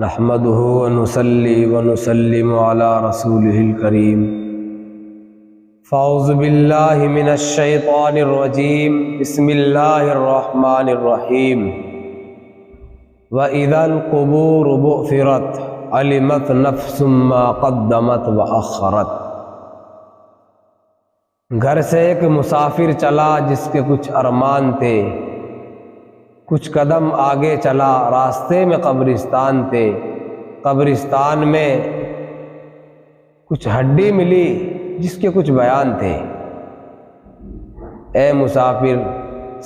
نحمده ونصلي ونسلم على رسوله الكريم فاعوذ بالله من الشیطان الرجیم بسم اللہ الرحمن الرحیم وَإِذَا الْقُبُورُ بُعْثِرَتْ عَلِمَتْ نَفْسٌ مَّا قَدَّمَتْ وَأَخَّرَتْ۔ گھر سے ایک مسافر چلا جس کے کچھ ارمان تھے، کچھ قدم آگے چلا، راستے میں قبرستان تھے، قبرستان میں کچھ ہڈی ملی جس کے کچھ بیان تھے۔ اے مسافر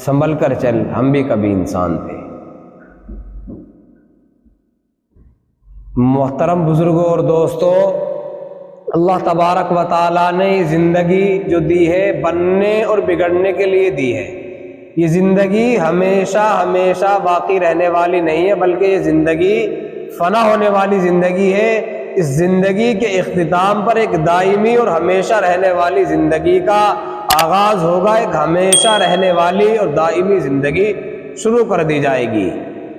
سنبھل کر چل، ہم بھی کبھی انسان تھے۔ محترم بزرگوں اور دوستوں، اللہ تبارک و تعالیٰ نے زندگی جو دی ہے بننے اور بگڑنے کے لیے دی ہے۔ یہ زندگی ہمیشہ ہمیشہ باقی رہنے والی نہیں ہے، بلکہ یہ زندگی فنا ہونے والی زندگی ہے۔ اس زندگی کے اختتام پر ایک دائمی اور ہمیشہ رہنے والی زندگی کا آغاز ہوگا، ایک ہمیشہ رہنے والی اور دائمی زندگی شروع کر دی جائے گی۔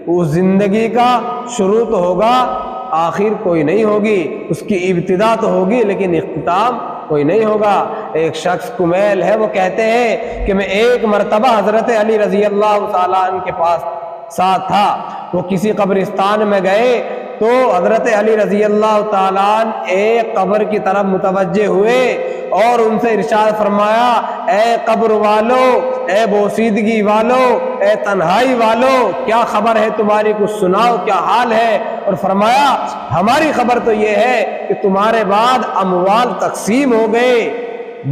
اس زندگی کا شروع تو ہوگا، آخر کوئی نہیں ہوگی، اس کی ابتدا تو ہوگی لیکن اختتام کوئی نہیں ہوگا۔ ایک شخص کمیل ہے، وہ کہتے ہیں کہ میں ایک مرتبہ حضرت علی رضی اللہ تعالیٰ عنہ کے پاس ساتھ تھا، وہ کسی قبرستان میں گئے تو حضرت علی رضی اللہ تعالیٰ عنہ ایک قبر کی طرف متوجہ ہوئے اور ان سے ارشاد فرمایا، اے قبر والو، اے بوسیدگی والو، اے تنہائی والو، کیا خبر ہے تمہاری، کچھ سناؤ، کیا حال ہے؟ اور فرمایا، ہماری خبر تو یہ ہے کہ تمہارے بعد اموال تقسیم ہو گئے،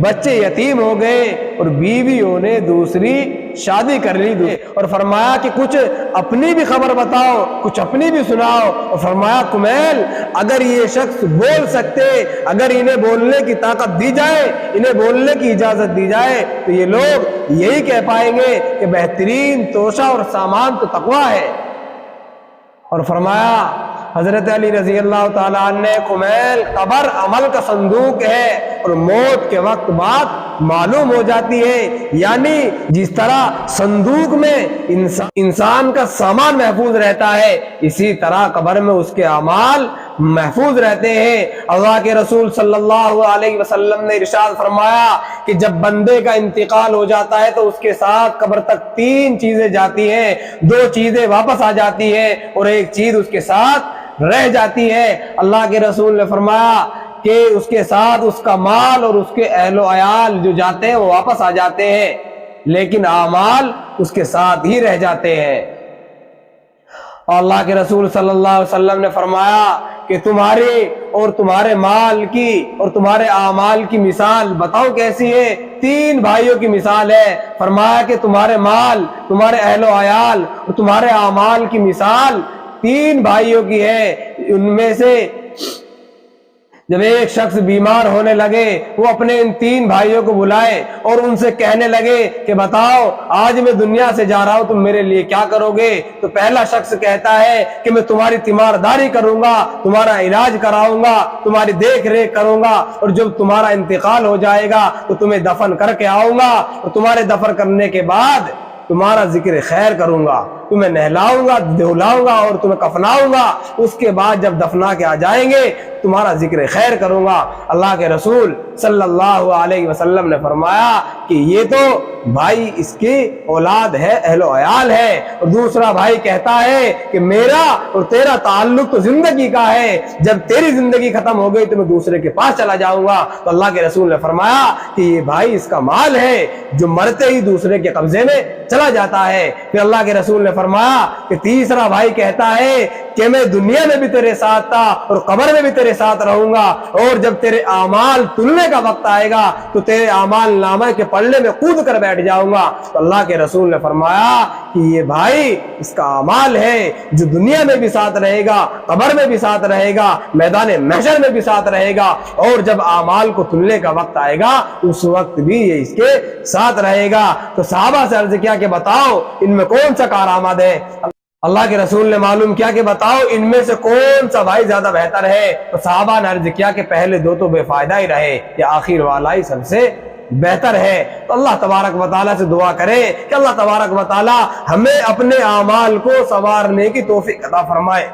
بچے یتیم ہو گئے اور بیویوں نے دوسری شادی کر لی۔ اور فرمایا کہ کچھ اپنی بھی خبر بتاؤ، کچھ اپنی بھی سناؤ۔ اور فرمایا، کمیل اگر یہ شخص بول سکتے، اگر انہیں بولنے کی طاقت دی جائے، انہیں بولنے کی اجازت دی جائے تو یہ لوگ یہی کہہ پائیں گے کہ بہترین توشہ اور سامان تو تقویٰ ہے۔ اور فرمایا حضرت علی رضی اللہ تعالیٰ عنہ نے، کمیل قبر عمل کا صندوق ہے اور موت کے وقت بات معلوم ہو جاتی ہے۔ یعنی جس طرح صندوق میں انسان کا سامان محفوظ رہتا ہے، اسی طرح قبر میں اس کے اعمال محفوظ رہتے ہیں۔ اللہ کے رسول صلی اللہ علیہ وسلم نے ارشاد فرمایا کہ جب بندے کا انتقال ہو جاتا ہے تو اس کے ساتھ قبر تک تین چیزیں جاتی ہیں، دو چیزیں واپس آ جاتی ہیں اور ایک چیز اس کے ساتھ رہ جاتی ہے۔ اللہ کے رسول نے فرمایا کہ اس کے ساتھ اس کا مال اور اس کے اہل و عیال جو جاتے ہیں وہ واپس آ جاتے ہیں، لیکن اعمال اس کے ساتھ ہی رہ جاتے ہیں۔ اور اللہ کے رسول صلی اللہ علیہ وسلم نے فرمایا کہ تمہارے اور تمہارے مال کی اور تمہارے اعمال کی مثال بتاؤ کیسی ہے؟ تین بھائیوں کی مثال ہے۔ فرمایا کہ تمہارے مال، تمہارے اہل و عیال اور تمہارے اعمال کی مثال تین بھائیوں کی ہے۔ ان میں سے جب ایک شخص بیمار ہونے لگے، وہ اپنے ان تین بھائیوں کو بلائے اور ان سے کہنے لگے کہ بتاؤ آج میں دنیا سے جا رہا ہوں، تم میرے لیے کیا کرو گے؟ تو پہلا شخص کہتا ہے کہ میں تمہاری تیمارداری کروں گا، تمہارا علاج کراؤں گا، تمہاری دیکھ ریکھ کروں گا، اور جب تمہارا انتقال ہو جائے گا تو تمہیں دفن کر کے آؤں گا، اور تمہارے دفن کرنے کے بعد تمہارا ذکر خیر کروں گا، تمہیں نہلاؤں گا، دھلاؤں گا اور تمہیں کفناؤں گا، اس کے بعد جب دفنا کے آ جائیں گے تمہارا ذکر خیر کروں گا۔ اللہ کے رسول صلی اللہ علیہ وسلم نے فرمایا کہ یہ تو بھائی اس کی اولاد ہے، اہل و عیال ہے۔ اور دوسرا بھائی کہتا ہے کہ میرا اور تیرا تعلق تو زندگی کا ہے، جب تیری زندگی ختم ہو گئی تو میں دوسرے کے پاس چلا جاؤں گا۔ تو اللہ کے رسول نے فرمایا کہ یہ بھائی اس کا مال ہے جو مرتے ہی دوسرے کے قبضے میں چلا جاتا ہے۔ پھر اللہ کے رسول نے فرمایا کہ تیسرا بھائی کہتا ہے کہ میں دنیا میں بھی تیرے ساتھ تھا اور قبر میں بھی تیرے ساتھ رہوں گا، اور جب تیرے اعمال تلنے کا وقت آئے گا تو تیرے اعمال نامہ کے پلڑے میں کود کر بیٹھ جاؤں گا۔ تو اللہ کے رسول نے فرمایا کہ یہ بھائی اس کا اعمال ہے جو دنیا میں بھی ساتھ رہے گا، قبر میں بھی ساتھ رہے گا، میدان محشر میں بھی ساتھ رہے گا، اور جب اعمال کو تلنے کا وقت آئے گا اس وقت بھی یہ اس کے ساتھ رہے گا۔ تو صحابہ سے عرض کیا کہ بتاؤ ان میں کون سا کارآمد ہے؟ اللہ کے رسول نے معلوم کیا کہ بتاؤ ان میں سے کون سا بھائی زیادہ بہتر ہے؟ تو صحابہ نے عرض کیا کہ پہلے دو تو بے فائدہ ہی رہے، یہ آخر والا ہی سب سے بہتر ہے۔ تو اللہ تبارک و تعالیٰ سے دعا کرے کہ اللہ تبارک و تعالیٰ ہمیں اپنے اعمال کو سنوارنے کی توفیق عطا فرمائے۔